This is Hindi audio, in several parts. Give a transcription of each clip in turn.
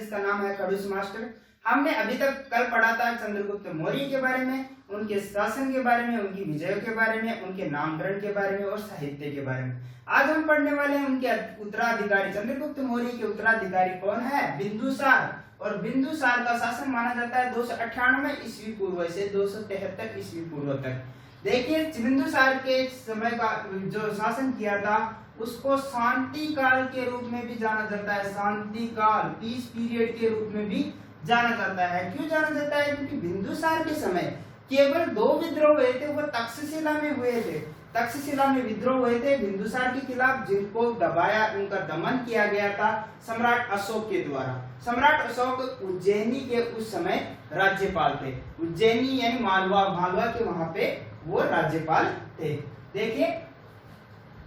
जिसका नाम है खड़ूस मास्टर। हमने अभी तक कल पढ़ा था चंद्रगुप्त मौर्य के बारे में, उनके शासन के बारे में, उनकी विजयों के बारे में, उनके नामकरण के बारे में और साहित्य के बारे में। आज हम पढ़ने वाले हैं उनके उत्तराधिकारी। चंद्रगुप्त मौर्य के उत्तराधिकारी कौन है? बिंदुसार। और बिंदुसार का शासन माना जाता है 298 ईस्वी पूर्व से 273 ईस्वी पूर्व तक। देखिए बिंदुसार के समय का जो शासन किया था उसको शांति काल के रूप में भी जाना जाता है। शांति काल, पीस पीरियड के रूप में भी जाना जाता है। क्यों जाना जाता है? क्योंकि बिंदुसार के समय केवल 2 विद्रोह हुए थे, वो तक्षशिला में हुए थे। तक्षशिला में विद्रोह हुए थे बिंदुसार के खिलाफ, जिनको दबाया, उनका दमन किया गया था सम्राट अशोक के द्वारा। सम्राट अशोक उज्जैनी के उस समय राज्यपाल थे। उज्जैनी यानी मालवा के वहां पे वो राज्यपाल थे। देखिए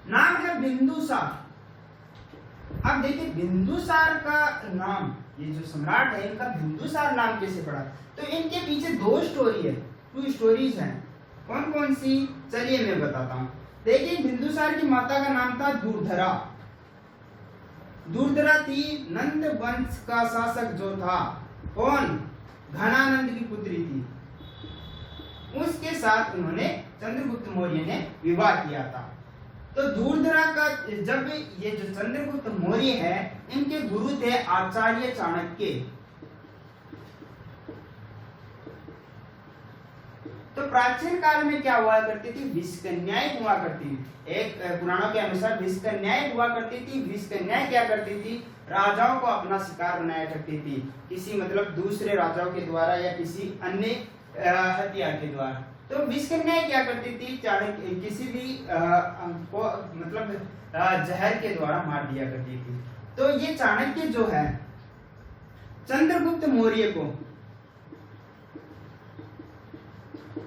नाम है बिंदुसार। अब देखिए बिंदुसार का नाम, ये जो सम्राट है इनका बिंदुसार नाम कैसे पड़ा? तो इनके पीछे 2 स्टोरी है, 2 स्टोरीज हैं। कौन कौन सी? चलिए मैं बताता हूँ। देखिए बिंदुसार की माता का नाम था दूरधरा। दूरधरा थी नंद वंश का शासक जो था। कौन? घनानंद की पुत्री थी। उसके साथ उन्होंने चंद्रगुप्त मौर्य ने विवाह किया था। तो दूरधरा का जब ये जो चंद्रगुप्त मौर्य है इनके गुरु थे आचार्य चाणक्य। तो प्राचीन काल में क्या हुआ करती थी? विषकन्याएं हुआ करती थी। एक पुराणों के अनुसार विषकन्याएं हुआ करती थी। विषकन्याएं क्या करती थी? राजाओं को अपना शिकार बनाया करती थी, किसी मतलब दूसरे राजाओं के द्वारा या किसी अन्य हथियार के द्वारा। तो विषकन्याएं क्या करती थी? चाणक्य किसी भी को मतलब जहर के द्वारा मार दिया करती थी। तो ये चाणक्य जो है चंद्रगुप्त मौर्य को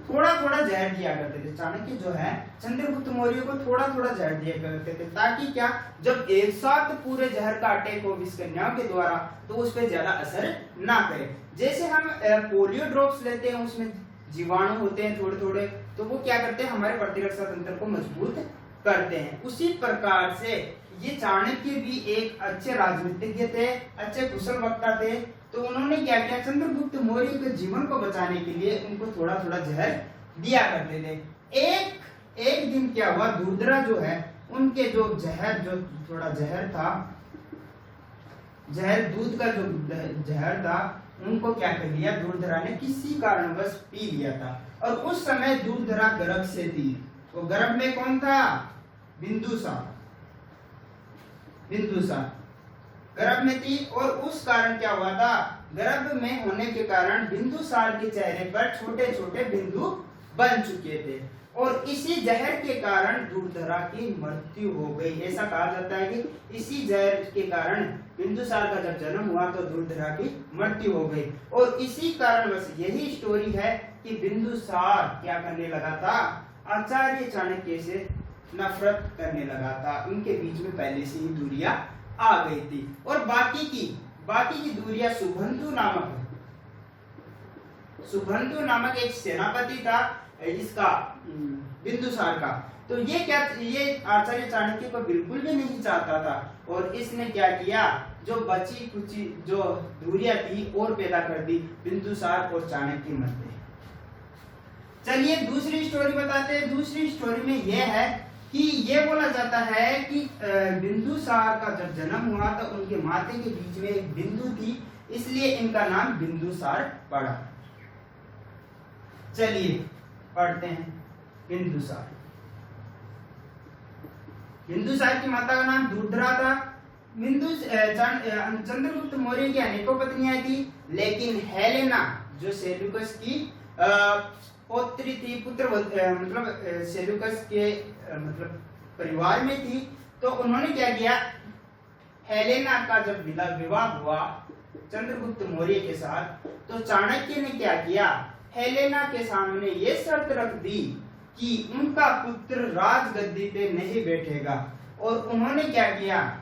थोड़ा थोड़ा जहर दिया करते थे। चाणक्य जो है चंद्रगुप्त मौर्य को थोड़ा थोड़ा जहर दिया करते थे, ताकि क्या, जब एक साथ पूरे जहर का अटैक हो विषकन्याओं के द्वारा तो उस पर ज्यादा असर ना करे। जैसे हम पोलियो ड्रॉप्स लेते हैं, उसमें जीवाणु होते हैं थोड़े थोड़े, तो वो क्या करते हैं? हमारे प्रतिरक्षा तंत्र को मजबूत करते हैं। उसी प्रकार से ये चाणक्य भी एक अच्छे राजनीतिज्ञ थे, अच्छे कुशल वक्ता थे। तो उन्होंने क्या किया? चंद्रगुप्त मौर्य के जीवन को बचाने के लिए उनको थोड़ा थोड़ा जहर दिया करते थे। एक दिन क्या हुआ? दूरधरा जो है उनके जो थोड़ा जहर था, जहर दूध का जो जहर था, उनको क्या कर लिया? दूरधरा ने किसी कारणवश पी लिया था। और उस समय दूरधरा गर्भ से थी। तो गर्भ में कौन था? बिंदुसार गर्भ में थी। और उस कारण क्या हुआ था? गर्भ में होने के कारण बिंदुसार के चेहरे पर छोटे छोटे बिंदु बन चुके थे, और इसी जहर के कारण दूरधरा की मृत्यु हो गई। ऐसा कहा जाता है कि इसी जहर के कारण बिंदुसार का जब जन्म हुआ तो दूरधरा की मृत्यु हो गई। और इसी कारणवश यही स्टोरी है कि बिंदुसार क्या करने लगा था? आचार्य चाणक्य से नफरत करने लगा था। उनके बीच में पहले से ही दूरियां आ गई थी। और बाकी की दूरियां सुबंधु नामक एक सेनापति था इसका, बिंदुसार का। तो ये आचार्य चाणक्य को बिल्कुल भी नहीं चाहता था, और इसने क्या किया? जो बची कुची जो दूरियां थी और पैदा कर दी। बिंदुसार और चाणक्य मध्य। चलिए दूसरी स्टोरी बताते हैं। दूसरी स्टोरी में यह है कि ये बोला जाता है कि बिंदुसार का जब जन्म हुआ तो उनके माथे के बीच में एक बिंदु थी, इसलिए इनका नाम बिंदुसार पड़ा। चलिए पढ़ते हैं। बिंदुसार की माता का नाम दूरधरा था। चंद्रगुप्त मौर्य की अनेकों पत्नियां थी, लेकिन हेलेना जो सेल्यूकस की पौत्री थी, पुत्र मतलब सेल्यूकस के मतलब परिवार में थी। तो उन्होंने क्या किया? हेलेना का जब विवाह हुआ चंद्रगुप्त मौर्य के साथ, तो चाणक्य ने क्या किया? हेलेना के सामने ये शर्त रख दी कि उनका पुत्र राजगद्दी पे नहीं बैठेगा। और उन्होंने क्या किया?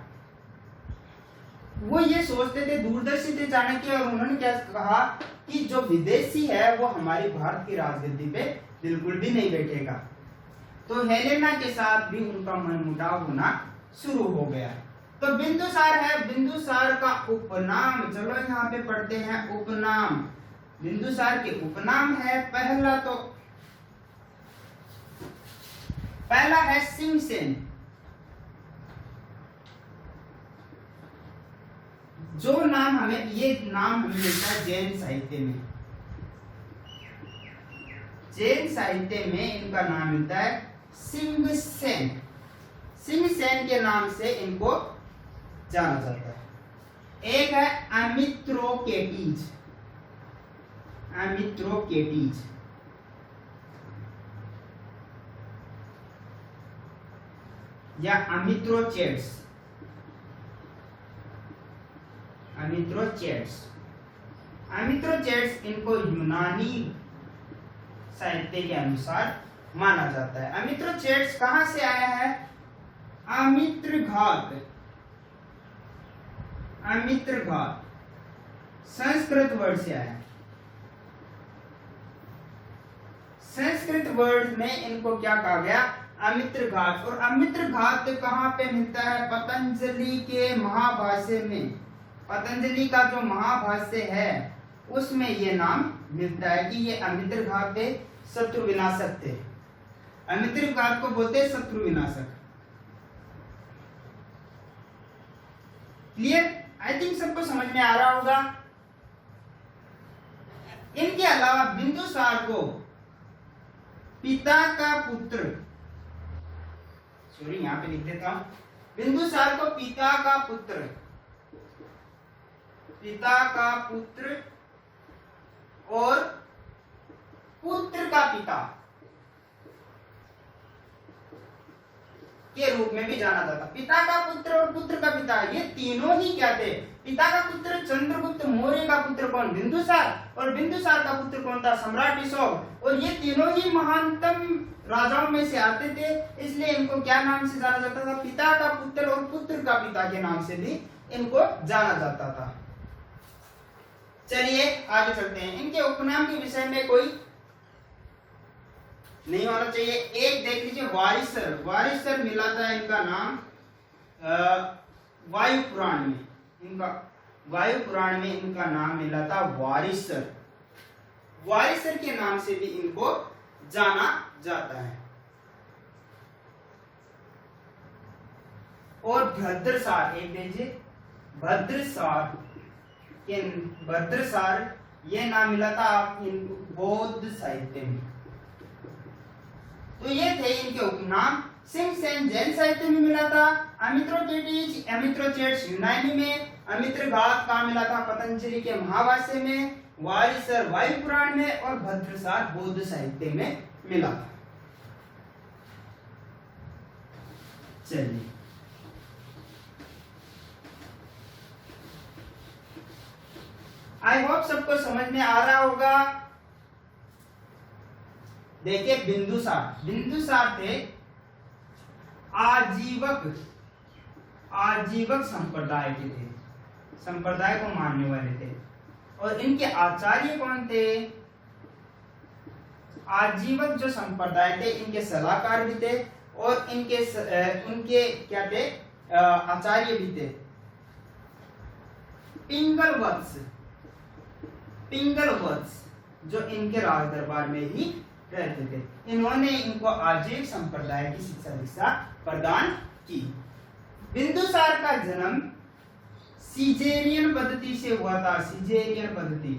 वो ये सोचते थे, दूरदर्शी थे चाणक्य, और उन्होंने क्या कहा कि जो विदेशी है वो हमारी भारत की राजगद्दी पे बिल्कुल भी नहीं बैठेगा। तो हेलेना के साथ भी उनका मनमुटाव होना शुरू हो गया। तो बिंदुसार है बिंदुसार का उपनाम। चलो यहाँ पे पढ़ते हैं उपनाम। बिंदुसार के उपनाम है पहला है सिंहसेन। जो नाम हमें ये नाम हमें मिलता है जैन साहित्य में। जैन साहित्य में इनका नाम मिलता है सिंहसेन। सिंहसेन के नाम से इनको जाना जाता है। एक है अमित्रोकेटीज। अमित्रोकेटीज या अमित्रोचेट्स। अमित्रोचेट्स इनको यूनानी साहित्य के अनुसार माना जाता है। अमित्रोचेट्स कहां से आया है? अमित्रघात। अमित्रघात संस्कृत वर्ड से आया। संस्कृत वर्ड में इनको क्या कहा गया? अमित्रघात। और अमित्रघात कहां पे मिलता है? पतंजलि के महाभाष्य में। पतंजलि का जो महाभाष्य है उसमें ये नाम मिलता है कि ये अमित्रघात थे, शत्रु विनाशक थे। अमित्रघात को बोलते हैं शत्रु विनाशक। क्लियर? आई थिंक सबको समझ में आ रहा होगा। इनके अलावा बिंदुसार को पिता का पुत्र, सॉरी यहां पे लिख देता हूं, बिंदुसार को पिता का पुत्र और पुत्र का पिता के रूप में भी जाना जाता। पिता का पुत्र और पुत्र का पिता ये तीनों ही क्या थे? पिता का पुत्र चंद्रगुप्त मौर्य का पुत्र कौन? बिंदुसार। और बिंदुसार का पुत्र कौन था? सम्राट अशोक। और ये तीनों ही महानतम राजाओं में से आते थे, इसलिए इनको क्या नाम से जाना जाता था? पिता का पुत्र और पुत्र का पिता के नाम से भी इनको जाना जाता था। चलिए आगे चलते हैं। इनके उपनाम के विषय में कोई नहीं होना चाहिए। एक देख लीजिए वारिसर। वारिसर मिला था इनका नाम वायु पुराण में। वायु पुराण में इनका नाम मिला था वारिसर। वारिसर के नाम से भी इनको जाना जाता है। और भद्रसार, एक देखिए भद्रसार ये नाम मिला था इनको बौद्ध साहित्य में। तो ये थे इनके उपनाम। सिंहसेन जैन साहित्य में मिला था, अमित्रोचेट्स यूनानी में, अमित्रघात का मिला था पतंजलि के महाभाष्य में, वारिसर वायु पुराण में और भद्रसार बौद्ध साहित्य में मिला था। चलिए आई होप सबको समझ में आ रहा होगा। देखिए बिंदुसार थे आजीवक संप्रदाय के थे, संप्रदाय को मानने वाले थे। और इनके आचार्य कौन थे? आजीवक जो संप्रदाय थे इनके सलाहकार भी थे और उनके क्या थे? आचार्य भी थे। पिंगलवत्स जो इनके राज दरबार में ही रहते थे, इन्होंने इनको आजीव संप्रदाय की शिक्षा प्रदान की। बिंदुसार का जन्म सीजेरियन पद्धति से हुआ था। सीजेरियन पद्धति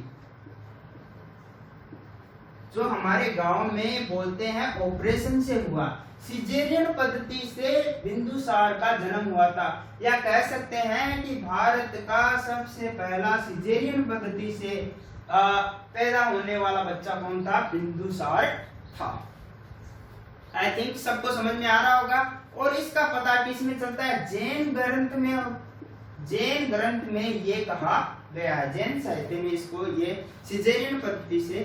जो हमारे गांव में बोलते हैं ऑपरेशन से हुआ। सीजेरियन पद्धति से बिंदुसार का जन्म हुआ था, या कह सकते हैं कि भारत का सबसे पहला सीजेरियन पद्धति से पैदा होने वाला बच्चा कौन था? बिंदुसार था। आई थिंक सबको समझ में आ रहा होगा। और इसका पता किसमें चलता है? जैन ग्रंथ में ये कहा गया है, जैन साहित्य में इसको ये सीजेरियन पद्धति से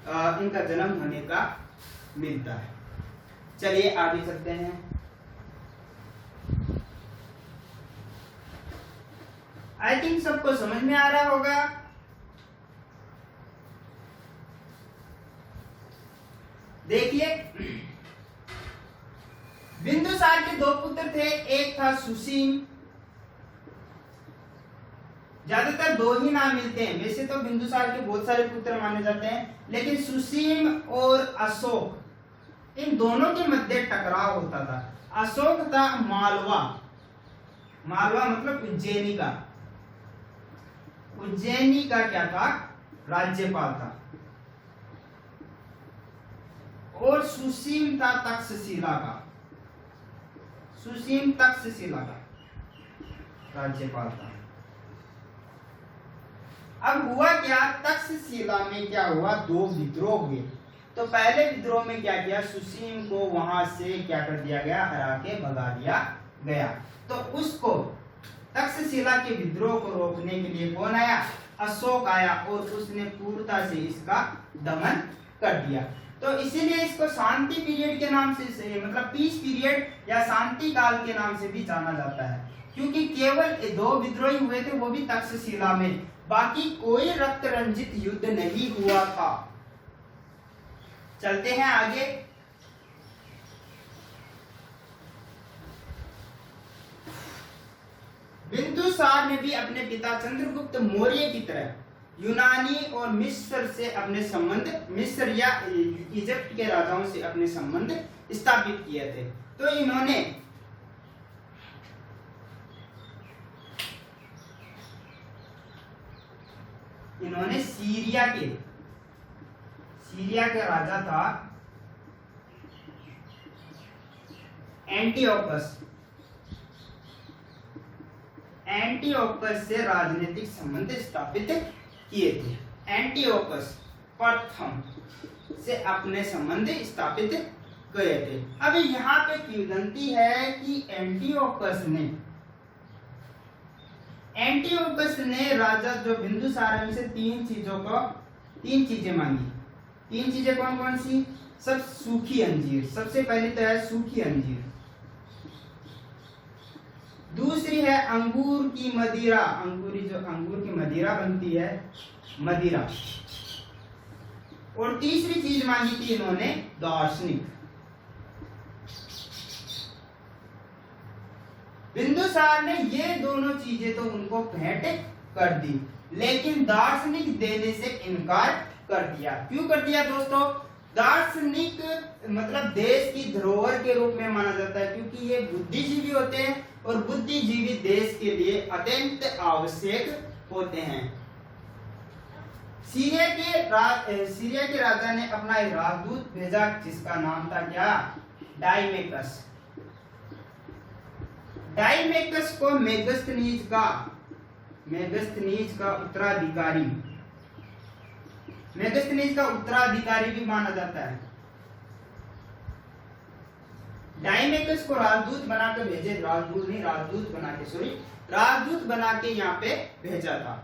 इनका जन्म होने का मिलता है। चलिए आगे चलते हैं। आई थिंक सबको समझ में आ रहा होगा। देखिए बिंदुसार के दो पुत्र थे, एक था सुसीम ज्यादातर दो ही नाम मिलते हैं। वैसे तो बिंदुसार के बहुत सारे पुत्र माने जाते हैं, लेकिन सुसीम और अशोक इन दोनों के मध्य टकराव होता था। अशोक था मालवा, मालवा मतलब उज्जैनी का, उज्जैनी का क्या था, राज्यपाल था। और सुसीम था तक्षशिला का, सुसीम तक्षशिला का राज्यपाल था। अब हुआ क्या, तक्षशिला में क्या हुआ, दो विद्रोह हुए। तो पहले विद्रोह में क्या किया, सुसीम को वहां से क्या कर दिया गया, हरा के भगा दिया गया। तो उसको तक्षशिला के विद्रोह को रोकने के लिए कौन आया, अशोक आया, और उसने पूर्णता से इसका दमन कर दिया। तो इसीलिए इसको शांति पीरियड के नाम से, मतलब पीस पीरियड या शांति काल के नाम से भी जाना जाता है, क्योंकि केवल दो विद्रोही हुए थे, वो भी तक्षशिला में, बाकी कोई रक्त रंजित युद्ध नहीं हुआ था। चलते हैं आगे। बिंदुसार ने भी अपने पिता चंद्रगुप्त मौर्य की तरह यूनानी और मिस्र से अपने संबंध, मिस्र या इजिप्ट के राजाओं से अपने संबंध स्थापित किए थे। तो इन्होंने सीरिया के राजा था एंटियोकस, एंटियोकस से राजनीतिक संबंध स्थापित किए थे। एंटियोकस प्रथम से अपने संबंध स्थापित किए थे। अब यहाँ पे किंवदंती है कि एंटियोकस ने राजा जो बिंदुसार में से तीन चीजें मांगी। तीन चीजें कौन कौन सी, सब सूखी अंजीर, सबसे पहली तो है सूखी अंजीर, दूसरी है अंगूर की मदिरा, अंगूर की मदिरा बनती है, मदिरा, और तीसरी चीज मांगी थी इन्होंने दार्शनिक। बिंदुसार ने ये दोनों चीजें तो उनको भेंट कर दी, लेकिन दार्शनिक देने से इनकार कर दिया। क्यों कर दिया दोस्तों, दार्शनिक मतलब देश की धरोहर के रूप में माना जाता है, क्योंकि ये बुद्धिजीवी होते हैं और बुद्धिजीवी देश के लिए अत्यंत आवश्यक होते हैं। सीरिया के राजा ने अपना एक राजदूत भेजा, जिसका नाम था क्या, डाइमेकस। डाइमेकस को मेगस्थनीज का उत्तराधिकारी भी माना जाता है। डाइमेकस को राजदूत बना के भेजे, राजदूत बना के यहाँ पे भेजा था,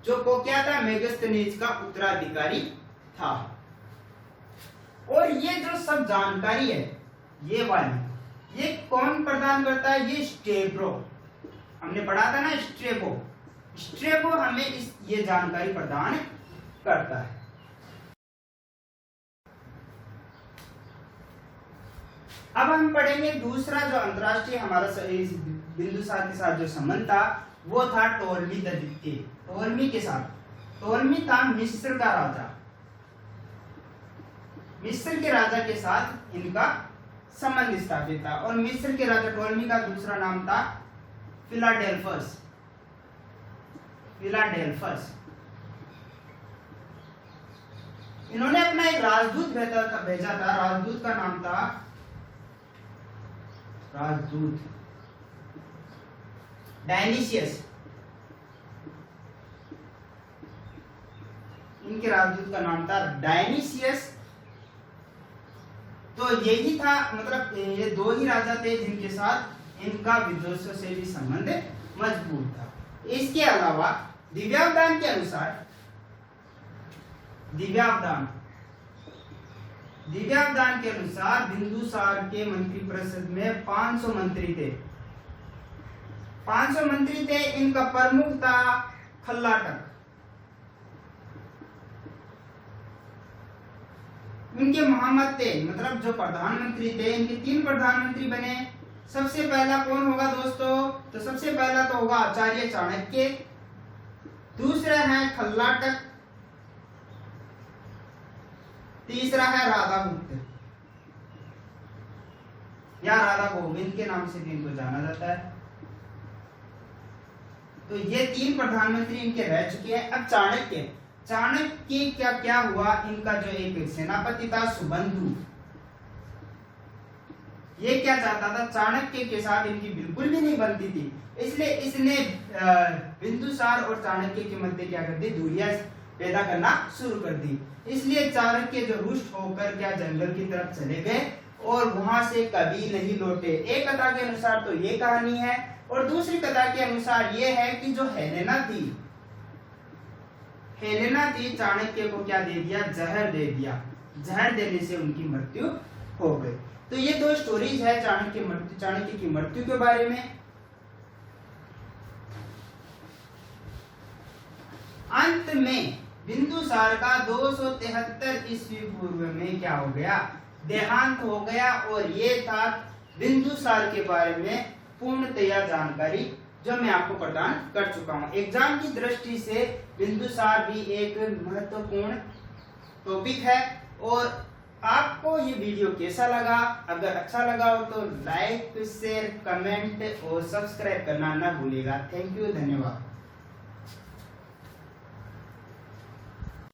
जो को क्या था, मेगस्थनीज का उत्तराधिकारी था। और ये जो सब जानकारी है, ये वाली, ये कौन प्रदान करता है, ये स्ट्रेबो, हमने पढ़ा था ना, स्ट्रेबो हमें ये जानकारी प्रदान करता है। अब हम पढ़ेंगे दूसरा जो अंतरराष्ट्रीय हमारा बिंदुसार के साथ जो संबंध था, वो था टोलमी द द्वितीय, टोलमी के साथ। टोलमी था मिस्र का राजा, मिस्र के राजा के साथ इनका संबंध स्थापित था। और मिस्र के राजा टोलमी का दूसरा नाम था फिलाडेल्फस। इन्होंने अपना एक राजदूत भेजा था, राजदूत का नाम था डायनीसियस। इनके राजदूत का नाम था डायनीसियस। तो यही था, मतलब ये दो ही राजा थे जिनके साथ इनका विदेशों से भी संबंध मजबूत था। इसके अलावा दिव्यावदान के अनुसार, दिव्यावदान के अनुसार बिंदुसार के मंत्रिपरिषद में 500 मंत्री थे। 500 मंत्री थे। इनका प्रमुख था खल्लाटक। इनके महामते मतलब जो प्रधानमंत्री थे, इनके 3 प्रधानमंत्री बने। सबसे पहला कौन होगा दोस्तों? तो सबसे पहला तो होगा आचार्य चाणक्य। दूसरा है खल्लाटक, तीसरा है राधा गुप्त या राधा गोविंद के नाम से भी इनको जाना जाता है। तो ये 3 प्रधानमंत्री इनके रह चुके हैं। अब चाणक्य, चाणक्य क्या क्या हुआ, इनका जो एक सेनापति था सुबंधु, ये क्या चाहता था, चाणक्य के साथ इनकी बिल्कुल भी नहीं बनती थी, इसलिए इसने बिंदुसार और चाणक्य के मध्य क्या कर दी, दूरियां पैदा करना शुरू कर दी। इसलिए चाणक्य जो रुष्ट होकर क्या जंगल की तरफ चले गए और वहां से कभी नहीं लौटे। एक कथा के अनुसार तो ये कहानी है और दूसरी कथा के अनुसार ये है कि जो हेलेना थी चाणक्य को क्या दे दिया, जहर दे दिया, जहर देने से उनकी मृत्यु हो गई। तो ये 2 स्टोरीज है चाणक्य की मृत्यु के बारे में। अंत में बिंदुसार का 273 ईस्वी पूर्व में क्या हो गया, देहांत हो गया। और ये था बिंदुसार के बारे में पूर्णतया जानकारी जो मैं आपको प्रदान कर चुका हूं। एग्जाम की दृष्टि से बिंदुसार भी एक महत्वपूर्ण टॉपिक है। और आपको ये वीडियो कैसा लगा, अगर अच्छा लगा हो तो लाइक, शेयर, कमेंट और सब्सक्राइब करना ना भूलिएगा। थैंक यू, धन्यवाद।